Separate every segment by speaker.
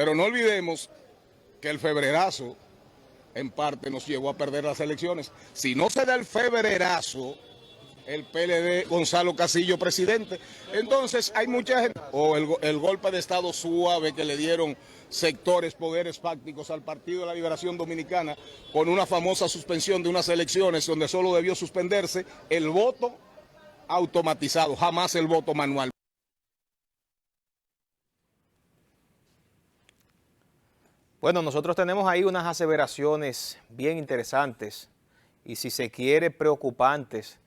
Speaker 1: Pero no olvidemos que el febrerazo en parte nos llevó a perder las elecciones. Si no se da el febrerazo, el PLD, Gonzalo Castillo presidente, entonces hay mucha gente, o el golpe de Estado suave que le dieron sectores, poderes fácticos al Partido de la Liberación Dominicana con una famosa suspensión de unas elecciones donde solo debió suspenderse el voto automatizado, jamás el voto manual.
Speaker 2: Bueno, nosotros tenemos ahí unas aseveraciones bien interesantes y, si se quiere, preocupantes,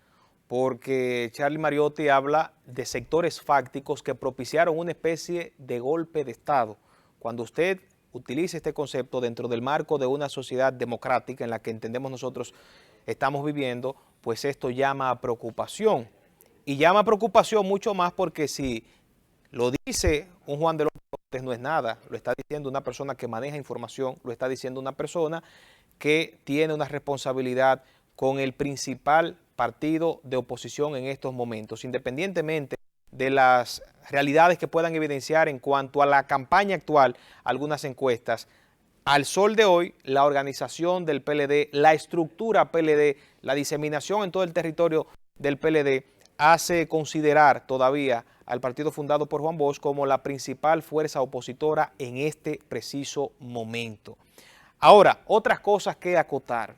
Speaker 2: porque Charlie Mariotti habla de sectores fácticos que propiciaron una especie de golpe de Estado. Cuando usted utiliza este concepto dentro del marco de una sociedad democrática en la que entendemos nosotros estamos viviendo, pues esto llama a preocupación. Y llama a preocupación mucho más porque si lo dice un Juan de los Montes no es nada, lo está diciendo una persona que maneja información, lo está diciendo una persona que tiene una responsabilidad con el principal partido de oposición en estos momentos, independientemente de las realidades que puedan evidenciar en cuanto a la campaña actual, algunas encuestas. Al sol de hoy, la organización del PLD, la estructura PLD, la diseminación en todo el territorio del PLD, hace considerar todavía al partido fundado por Juan Bosch como la principal fuerza opositora en este preciso momento. Ahora, otras cosas que acotar.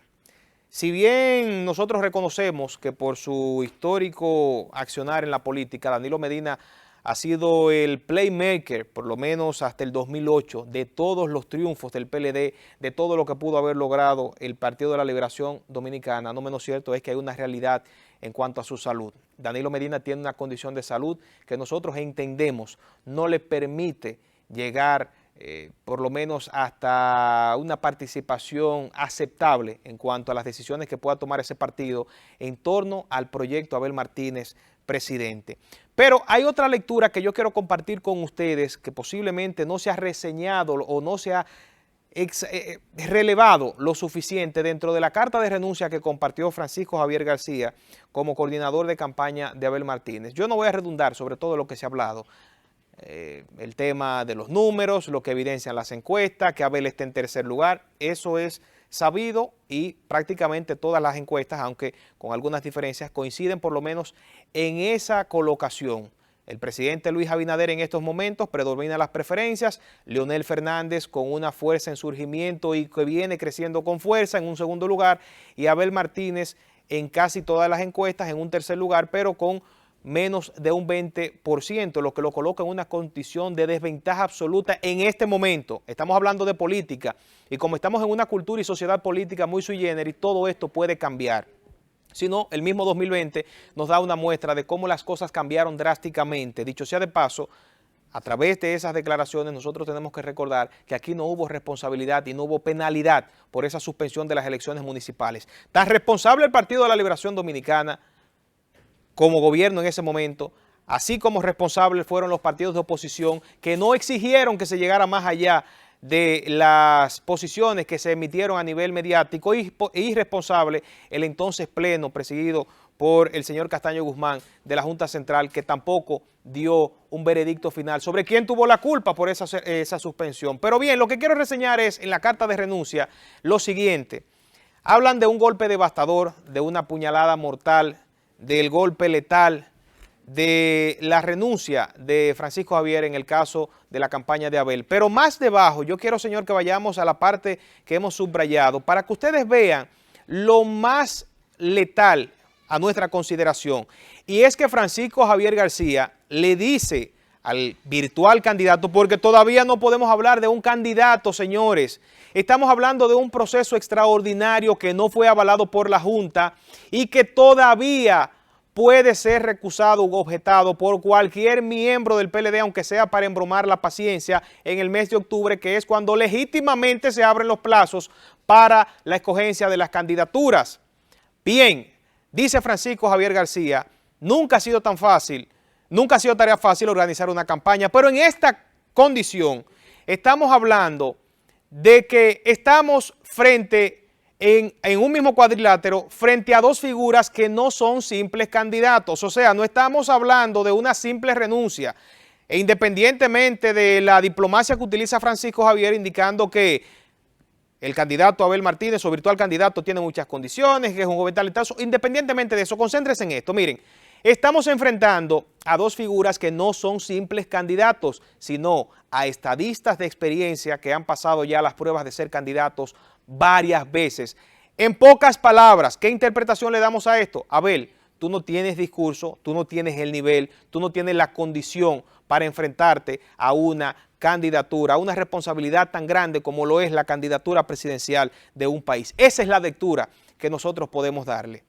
Speaker 2: Si bien nosotros reconocemos que por su histórico accionar en la política, Danilo Medina ha sido el playmaker, por lo menos hasta el 2008, de todos los triunfos del PLD, de todo lo que pudo haber logrado el Partido de la Liberación Dominicana, no menos cierto es que hay una realidad en cuanto a su salud. Danilo Medina tiene una condición de salud que nosotros entendemos no le permite llegar por lo menos hasta una participación aceptable en cuanto a las decisiones que pueda tomar ese partido en torno al proyecto Abel Martínez, presidente. Pero hay otra lectura que yo quiero compartir con ustedes que posiblemente no se ha reseñado o no se ha relevado lo suficiente dentro de la carta de renuncia que compartió Francisco Javier García como coordinador de campaña de Abel Martínez. Yo no voy a redundar sobre todo lo que se ha hablado, el tema de los números, lo que evidencian las encuestas, que Abel está en tercer lugar, eso es sabido y prácticamente todas las encuestas, aunque con algunas diferencias, coinciden por lo menos en esa colocación. El presidente Luis Abinader en estos momentos predomina las preferencias, Leonel Fernández con una fuerza en surgimiento y que viene creciendo con fuerza en un segundo lugar, y Abel Martínez en casi todas las encuestas en un tercer lugar, pero con menos de un 20%, lo que lo coloca en una condición de desventaja absoluta en este momento. Estamos hablando de política y como estamos en una cultura y sociedad política muy sui generis, todo esto puede cambiar. Si no, el mismo 2020 nos da una muestra de cómo las cosas cambiaron drásticamente. Dicho sea de paso, a través de esas declaraciones nosotros tenemos que recordar que aquí no hubo responsabilidad y no hubo penalidad por esa suspensión de las elecciones municipales. Tan responsable el Partido de la Liberación Dominicana como gobierno en ese momento, así como responsables fueron los partidos de oposición que no exigieron que se llegara más allá de las posiciones que se emitieron a nivel mediático, y irresponsable el entonces pleno presidido por el señor Castaño Guzmán de la Junta Central, que tampoco dio un veredicto final sobre quién tuvo la culpa por esa suspensión. Pero bien, lo que quiero reseñar es en la carta de renuncia lo siguiente. Hablan de un golpe devastador, de una puñalada mortal, del golpe letal, de la renuncia de Francisco Javier en el caso de la campaña de Abel. Pero más debajo, yo quiero, señor, que vayamos a la parte que hemos subrayado para que ustedes vean lo más letal a nuestra consideración. Y es que Francisco Javier García le dice al virtual candidato, porque todavía no podemos hablar de un candidato, señores. Estamos hablando de un proceso extraordinario que no fue avalado por la Junta y que todavía puede ser recusado u objetado por cualquier miembro del PLD, aunque sea para embromar la paciencia en el mes de octubre, que es cuando legítimamente se abren los plazos para la escogencia de las candidaturas. Bien, dice Francisco Javier García, nunca ha sido tan fácil, nunca ha sido tarea fácil organizar una campaña, pero en esta condición estamos hablando de que estamos en un mismo cuadrilátero frente a dos figuras que no son simples candidatos. O sea, no estamos hablando de una simple renuncia. e independientemente de la diplomacia que utiliza Francisco Javier, indicando que el candidato Abel Martínez, su virtual candidato, tiene muchas condiciones, que es un joven talentoso, independientemente de eso, concéntrense en esto. Miren, estamos enfrentando a dos figuras que no son simples candidatos, sino a estadistas de experiencia que han pasado ya las pruebas de ser candidatos varias veces. En pocas palabras, ¿qué interpretación le damos a esto? Abel, tú no tienes discurso, tú no tienes el nivel, tú no tienes la condición para enfrentarte a una candidatura, a una responsabilidad tan grande como lo es la candidatura presidencial de un país. Esa es la lectura que nosotros podemos darle.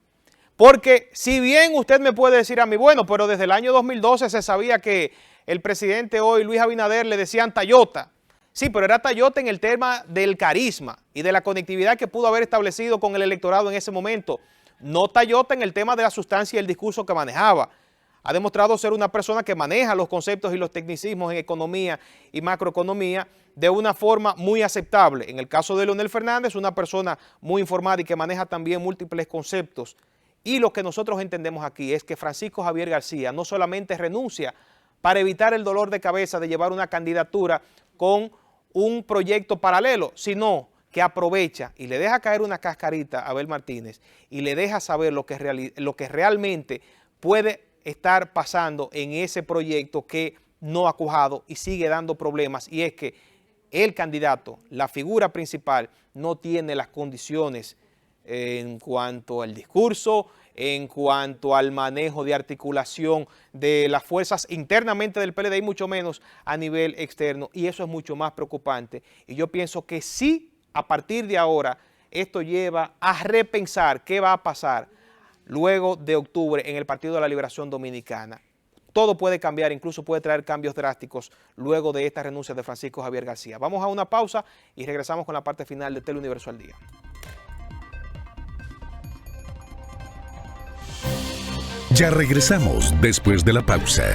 Speaker 2: Porque si bien usted me puede decir a mí, bueno, pero desde el año 2012 se sabía que el presidente hoy, Luis Abinader, le decían Tayota. Sí, pero era Tayota en el tema del carisma y de la conectividad que pudo haber establecido con el electorado en ese momento. No Tayota en el tema de la sustancia y el discurso que manejaba. Ha demostrado ser una persona que maneja los conceptos y los tecnicismos en economía y macroeconomía de una forma muy aceptable. En el caso de Leonel Fernández, una persona muy informada y que maneja también múltiples conceptos. Y lo que nosotros entendemos aquí es que Francisco Javier García no solamente renuncia para evitar el dolor de cabeza de llevar una candidatura con un proyecto paralelo, sino que aprovecha y le deja caer una cascarita a Abel Martínez y le deja saber lo que realmente puede estar pasando en ese proyecto que no ha cuajado y sigue dando problemas, y es que el candidato, la figura principal, no tiene las condiciones en cuanto al discurso, en cuanto al manejo de articulación de las fuerzas internamente del PLD y mucho menos a nivel externo, y eso es mucho más preocupante. Y yo pienso que sí, a partir de ahora, esto lleva a repensar qué va a pasar luego de octubre en el Partido de la Liberación Dominicana. Todo puede cambiar, incluso puede traer cambios drásticos luego de esta renuncia de Francisco Javier García. Vamos a una pausa y regresamos con la parte final de Teleuniverso al Día.
Speaker 3: Ya regresamos después de la pausa.